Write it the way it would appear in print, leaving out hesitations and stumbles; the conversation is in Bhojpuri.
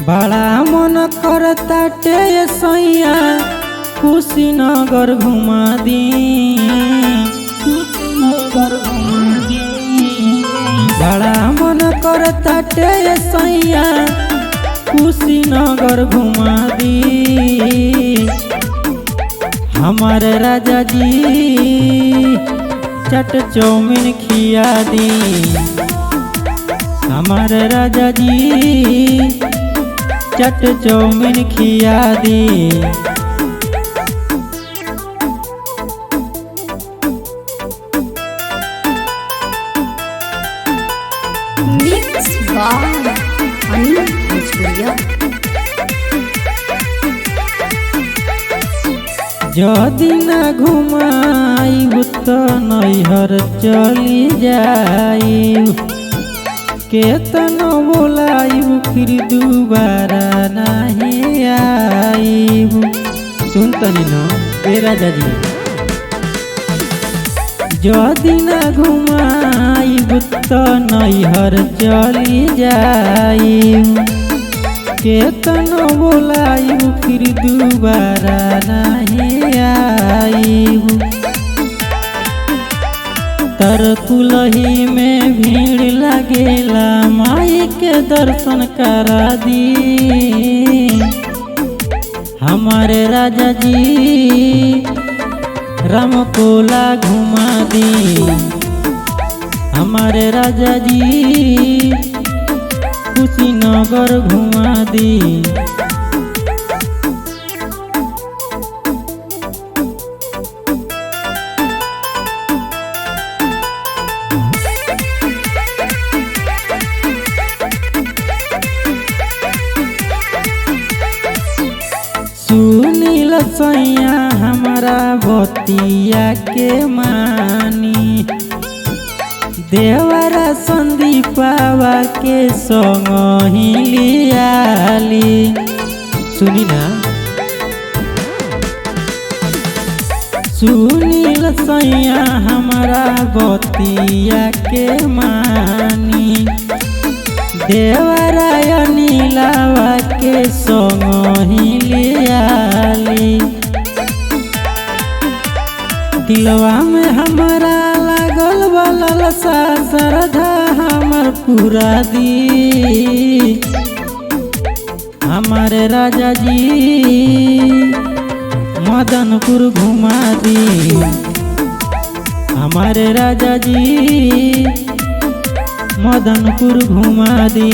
बड़ा मन करताटे सैया कुशीनगर घुमा दी, कुशीनगर घुमा दी। बड़ा मन करताटे सैया कुशीनगर घुमा दी। हमारे राजा जी चट चौमिन खिया दी। हमारे राजा जी चट चौमिन खिया दी। मिक्स बाय अनिल भोजपुरिया। जदि न घुमाई तो नैहर चली जाई, केतनो बोलाई फिर दोबारा नहीं आई। सुन तनी न ए राजा जी, जदि न घुमाई तो नैहर चली जाई, केतनो बोलाई फिर दोबारा नहीं आई। तरकुलही में भीड़ लगेला, माई के दर्शन करा दी। हमारे राजा जी रामकोला घुमा दी। हमारे राजा जी कुशीनगर घुमा दी। सुनील सैया हमारा बतिया के मानी, देवरा संदीपावा के संग ही लियाली। सुनी ना, सुनील सैया हमारा बतिया के मानी, देवरा अनिलावा के संग ही लियाली। दिलवा में हमारा लागल वाला श्रद्धा हमर पूरा दी। हमारे राजा जी मदनपुर घुमा दी। हमारे राजा जी मदनपुर घुमा दी।